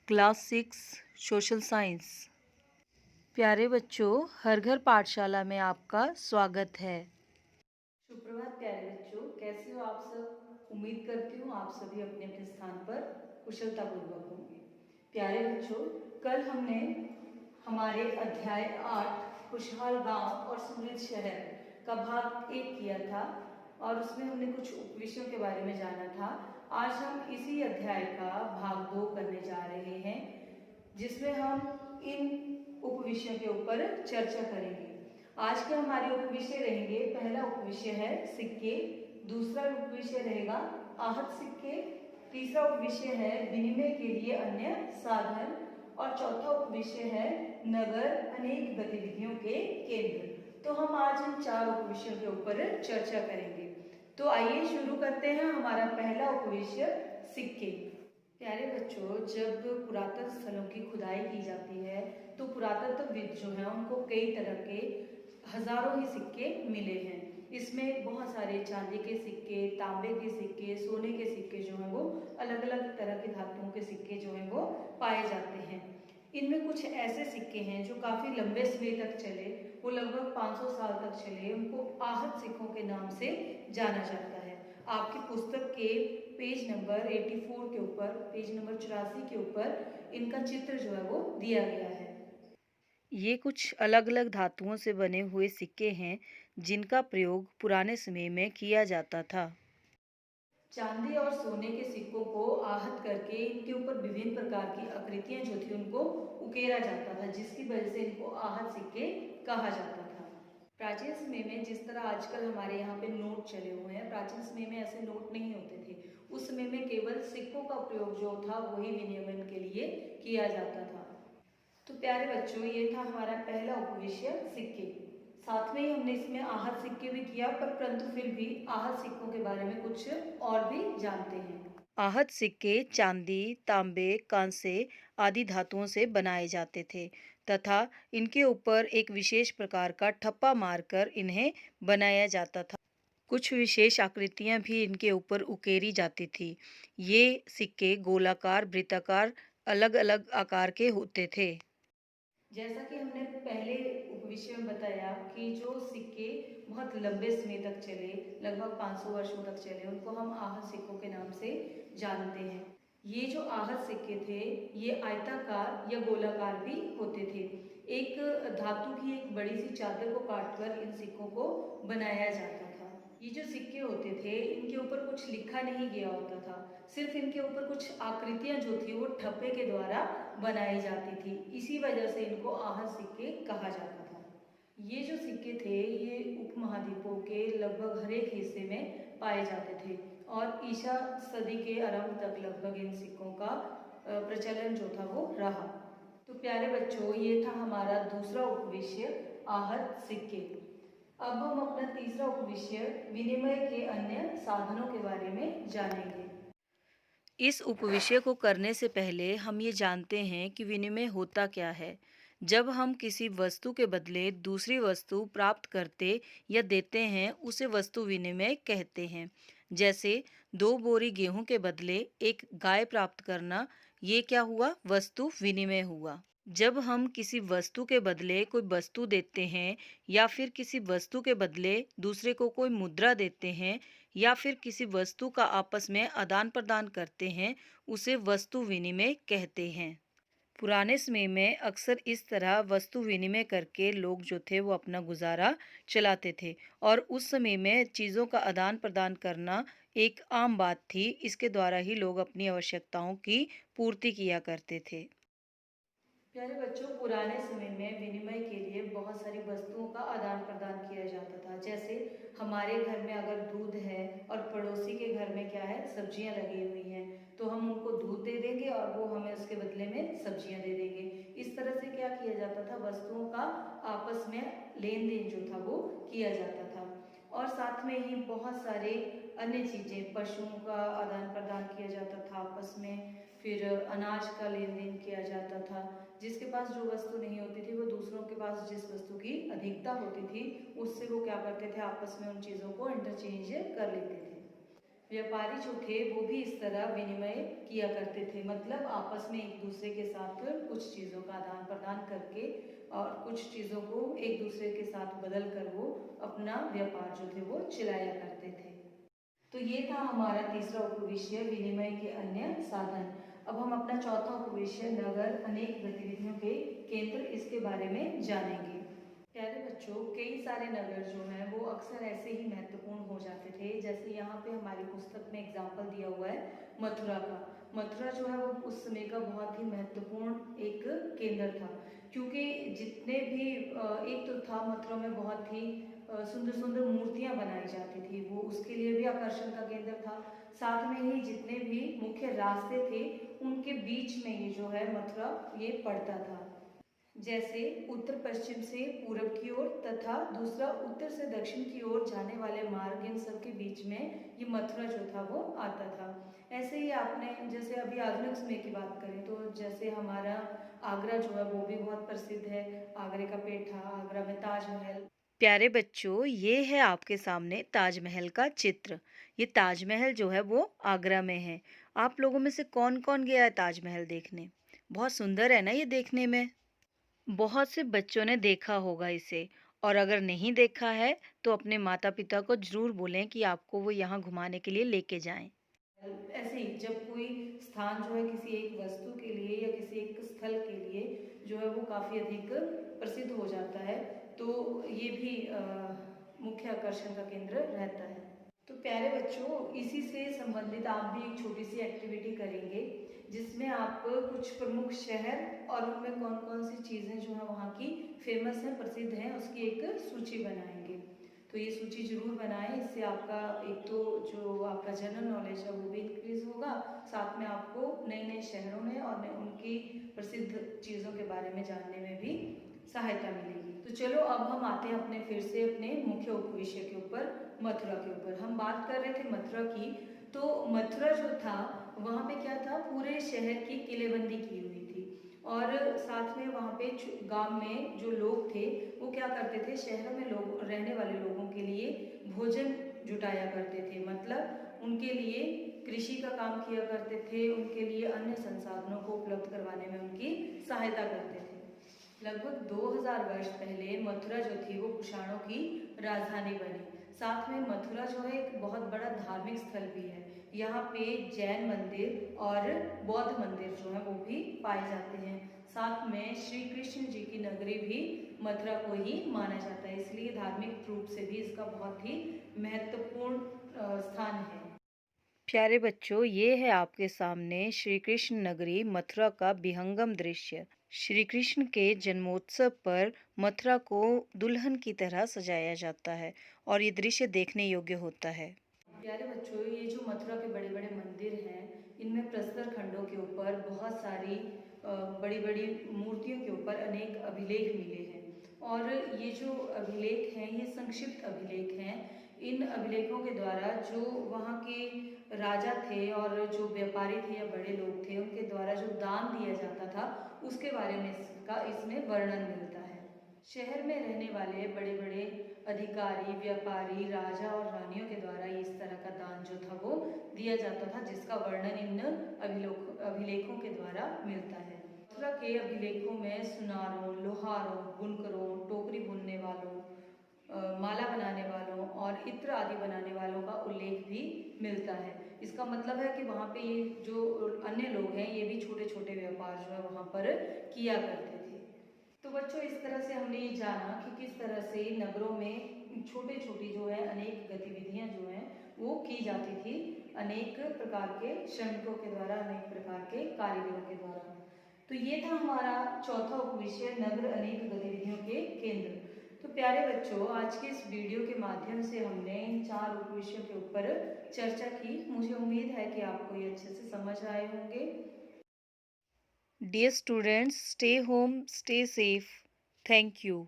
Class 6 social science. प्यारे बच्चों, हर घर पाठशाला में आपका स्वागत है। सुप्रभात प्यारे बच्चों, कैसे हो आप सब? उम्मीद करती हूँ आप सभी अपने अपने स्थान पर कुशलतापूर्वक होंगे। प्यारे बच्चों, कल हमने हमारे अध्याय 8 खुशहाल गांव और समृद्ध शहर का भाग 1 किया था और उसमें हमने कुछ उपविषयों के बारे में जाना था। आज हम इसी अध्याय का भाग 2 करने जा रहे हैं, जिसमें हम इन उपविषयों के ऊपर चर्चा करेंगे। आज के हमारे उपविषय रहेंगे, पहला उपविषय है सिक्के, दूसरा उपविषय रहेगा आहत सिक्के, तीसरा उपविषय है विनिमय के लिए अन्य साधन और चौथा उपविषय है नगर अनेक गतिविधियों के केंद्र। तो हम आज इन 4 उपविषयों के ऊपर चर्चा करेंगे। तो आइए शुरू करते हैं। हमारा पहला उपविषय सिक्के। प्यारे बच्चों, जब पुरातन स्थलों की खुदाई की जाती है तो पुरातत्वविद जो है उनको कई तरह के हजारों ही सिक्के मिले हैं। इसमें बहुत सारे चांदी के सिक्के, तांबे के सिक्के, सोने के सिक्के जो हैं वो अलग अलग तरह के धातुओं के सिक्के जो हैं वो पाए जाते हैं। इनमें कुछ ऐसे सिक्के हैं जो काफी लंबे समय तक चले, वो लगभग 500 साल तक चले, उनको आहत सिक्कों के नाम से जाना जाता है। आपकी पुस्तक के पेज नंबर 84 के ऊपर, पेज नंबर 84 के ऊपर इनका चित्र जो है वो दिया गया है। ये कुछ अलग अलग धातुओं से बने हुए सिक्के हैं जिनका प्रयोग पुराने समय में किया जाता था। चांदी और सोने के सिक्कों को आहत करके इनके ऊपर विभिन्न प्रकार की आकृतियां जो थी उनको उकेरा जाता था, जिसकी वजह से इनको आहत सिक्के कहा जाता था। प्राचीन समय में जिस तरह आजकल हमारे यहाँ पे नोट चले हुए हैं, प्राचीन समय में ऐसे नोट नहीं होते थे। उस समय में केवल सिक्कों का प्रयोग जो था वही विनिमय के लिए किया जाता था। तो प्यारे बच्चों, ये था हमारा पहला उपविषय सिक्के। साथ में ही हमने इसमें आहत सिक्के भी किया, पर परंतु फिर भी आहत सिक्कों के बारे में कुछ और भी जानते हैं। आहत सिक्के चांदी, तांबे, कांसे आदि धातुओं से बनाए जाते थे तथा इनके ऊपर एक विशेष प्रकार का ठप्पा मारकर इन्हें बनाया जाता था। कुछ विशेष आकृतियां भी इनके ऊपर उकेरी जाती थी। ये सिक्के गोलाकार, वृत्ताकार, अलग अलग आकार के होते थे। जैसा कि हमने पहले उपविषय में बताया कि जो सिक्के बहुत लंबे समय तक चले, लगभग 500 वर्षों तक चले, उनको हम आहत सिक्कों के नाम से जानते हैं। ये जो आहत सिक्के थे, ये आयताकार या गोलाकार भी होते थे। एक धातु की एक बड़ी सी चादर को काटकर इन सिक्कों को बनाया जाता था। ये जो सिक्के होते थे, इनके ऊपर कुछ लिखा नहीं गया होता था, सिर्फ इनके ऊपर कुछ आकृतियां जो थी वो ठप्पे के द्वारा बनाई जाती थी। इसी वजह से इनको आहत सिक्के कहा जाता था। ये जो सिक्के थे ये उपमहाद्वीपों के लगभग हर एक हिस्से में पाए जाते थे और ईसा सदी के आरंभ तक लगभग इन सिक्कों का प्रचलन जो था वो रहा। तो प्यारे बच्चों, ये था हमारा दूसरा उपविषय आहत सिक्के। अब हम अपना तीसरा उपविषय विनिमय के अन्य साधनों के बारे में जानेंगे। इस उपविषय को करने से पहले हम ये जानते हैं कि विनिमय होता क्या है। जब हम किसी वस्तु के बदले दूसरी वस्तु प्राप्त करते या देते हैं, उसे वस्तु विनिमय कहते हैं। जैसे 2 बोरी गेहूं के बदले एक गाय प्राप्त करना, ये क्या हुआ? वस्तु विनिमय हुआ। जब हम किसी वस्तु के बदले कोई वस्तु देते हैं या फिर किसी वस्तु के बदले दूसरे को कोई मुद्रा देते हैं या फिर किसी वस्तु का आपस में आदान प्रदान करते हैं, उसे वस्तु विनिमय कहते हैं। पुराने समय में अक्सर इस तरह वस्तु विनिमय करके लोग जो थे वो अपना गुजारा चलाते थे और उस समय में चीज़ों का आदान प्रदान करना एक आम बात थी। इसके द्वारा ही लोग अपनी आवश्यकताओं की पूर्ति किया करते थे। प्यारे बच्चों, पुराने समय में विनिमय के लिए बहुत सारी वस्तुओं का आदान प्रदान किया जाता था। जैसे हमारे घर में अगर दूध है और पड़ोसी के घर में क्या है, सब्जियां लगी हुई हैं, तो हम उनको दूध दे देंगे और वो हमें उसके बदले में सब्जियां दे देंगे। इस तरह से क्या किया जाता था, वस्तुओं का आपस में लेन देन जो था वो किया जाता था। और साथ में ही बहुत सारे अन्य चीजें, पशुओं का आदान प्रदान किया जाता था आपस में, फिर अनाज का लेन देन किया जाता था। जिसके पास जो वस्तु नहीं होती थी वो दूसरों के पास जिस वस्तु की अधिकता होती थी उससे वो क्या करते थे, आपस में उन चीज़ों को इंटरचेंज कर लेते थे। व्यापारी जो थे वो भी इस तरह विनिमय किया करते थे, मतलब आपस में एक दूसरे के साथ कुछ चीज़ों का आदान प्रदान करके और कुछ चीज़ों को एक दूसरे के साथ बदल कर वो अपना व्यापार जो थे वो चलाया करते थे। तो ये था हमारा तीसरा उपविषय विनिमय के अन्य साधन। अब हम अपना चौथा उपविषय नगर अनेक गतिविधियों के केंद्र इसके बारे में जानेंगे। प्यारे बच्चों, कई सारे नगर जो हैं वो अक्सर ऐसे ही महत्वपूर्ण हो जाते थे, जैसे यहाँ पे हमारी पुस्तक में एग्जाम्पल दिया हुआ है मथुरा का। मथुरा जो है वो उस समय का बहुत ही महत्वपूर्ण एक केंद्र था, क्योंकि जितने भी एक तो था मथुरा में बहुत ही सुंदर सुंदर मूर्तियां बनाई जाती थी, वो उसके लिए भी आकर्षण का केंद्र था। साथ में ही जितने भी मुख्य रास्ते थे उनके बीच में ये जो है मथुरा ये पड़ता था, जैसे उत्तर पश्चिम से पूरब की ओर तथा दूसरा उत्तर से दक्षिण की ओर जाने वाले मार्ग, इन सब के बीच में ये मथुरा जो था वो आता था। ऐसे ही आपने जैसे अभी आधुनिक समय की बात करें तो जैसे हमारा आगरा जो है वो भी बहुत प्रसिद्ध है, आगरे का पेठा, आगरा में ताजमहल। प्यारे बच्चों, ये है आपके सामने ताजमहल का चित्र। ये ताजमहल जो है वो आगरा में है। आप लोगों में से कौन कौन गया है ताजमहल देखने? बहुत सुंदर है ना ये देखने में। बहुत से बच्चों ने देखा होगा इसे, और अगर नहीं देखा है तो अपने माता-पिता को ज़रूर बोलें कि आपको वो यहाँ घुमाने के लिए लेके जाएँ। ऐसे ही जब कोई स्थान जो है किसी एक वस्तु के लिए या किसी एक स्थल के लिए जो है वो काफ़ी अधिक प्रसिद्ध हो जाता है, तो ये भी मुख्य आकर्षण का केंद्र रहता है। तो प्यारे बच्चों, इसी से संबंधित आप भी एक छोटी सी एक्टिविटी करेंगे, जिसमें आप कुछ प्रमुख शहर और उनमें कौन कौन सी चीज़ें जो है वहाँ की फेमस हैं, प्रसिद्ध हैं, उसकी एक सूची बनाएंगे। तो ये सूची जरूर बनाएं, इससे आपका एक तो जो आपका जनरल नॉलेज है वो भी इंक्रीज होगा, साथ में आपको नए नए शहरों में और उनकी प्रसिद्ध चीज़ों के बारे में जानने में भी सहायता मिलेगी। तो चलो अब हम आते हैं अपने फिर से अपने मुख्य उपविषय के ऊपर, मथुरा के ऊपर। हम बात कर रहे थे मथुरा की, तो मथुरा जो था वहाँ पे क्या था, पूरे शहर की किलेबंदी की हुई थी, और साथ में वहाँ पे गांव में जो लोग थे वो क्या करते थे, शहरों में लोग रहने वाले लोगों के लिए भोजन जुटाया करते थे, मतलब उनके लिए कृषि का काम किया करते थे, उनके लिए अन्य संसाधनों को उपलब्ध करवाने में उनकी सहायता करते थे। लगभग 2000 वर्ष पहले मथुरा जो थी वो कुषाणों की राजधानी बनी। साथ में मथुरा जो है एक बहुत बड़ा धार्मिक स्थल भी है। यहाँ पे जैन मंदिर और बौद्ध मंदिर जो है वो भी पाए जाते हैं। साथ में श्री कृष्ण जी की नगरी भी मथुरा को ही माना जाता है, इसलिए धार्मिक रूप से भी इसका बहुत ही महत्वपूर्ण स्थान है। प्यारे बच्चों, ये है आपके सामने श्री कृष्ण नगरी मथुरा का विहंगम दृश्य। श्री कृष्ण के जन्मोत्सव पर मथुरा को दुल्हन की तरह सजाया जाता है और ये दृश्य देखने योग्य होता है। प्यारे बच्चों, ये जो मथुरा के बड़े बड़े मंदिर हैं, इनमें प्रस्तर खंडों के ऊपर बहुत सारी बड़ी बड़ी मूर्तियों के ऊपर अनेक अभिलेख मिले हैं, और ये जो अभिलेख हैं ये संक्षिप्त अभिलेख हैं। इन अभिलेखों के द्वारा जो वहाँ के राजा थे और जो व्यापारी थे या बड़े लोग थे उनके द्वारा जो दान दिया जाता था उसके बारे में इसका इसमें वर्णन मिलता है। शहर में रहने वाले बड़े बड़े अधिकारी, व्यापारी, राजा और रानियों के द्वारा इस तरह का दान जो था वो दिया जाता था, जिसका वर्णन इन अभिलेखों के द्वारा मिलता है। मथुरा के अभिलेखों में सुनारों, लोहारों, बुनकरों, टोकरी बुनने वालों, माला बनाने वालों और इत्र आदि बनाने वालों का उल्लेख भी मिलता है। इसका मतलब है कि वहाँ पे ये जो अन्य लोग हैं ये भी छोटे छोटे व्यापार जो है वहाँ पर किया करते थे। तो बच्चों, इस तरह से हमने ये जाना कि किस तरह से नगरों में छोटे छोटी जो है अनेक गतिविधियां जो हैं वो की जाती थी, अनेक प्रकार के श्रमिकों के द्वारा, अनेक प्रकार के कारीगरों के द्वारा। तो ये था हमारा चौथा उपविषय, नगर अनेक गतिविधियों के केंद्र। तो प्यारे बच्चों, आज के इस वीडियो के माध्यम से हमने इन 4 उपविषयों के ऊपर चर्चा की। मुझे उम्मीद है कि आपको ये अच्छे से समझ आए होंगे। Dear students, stay home, stay safe. Thank you.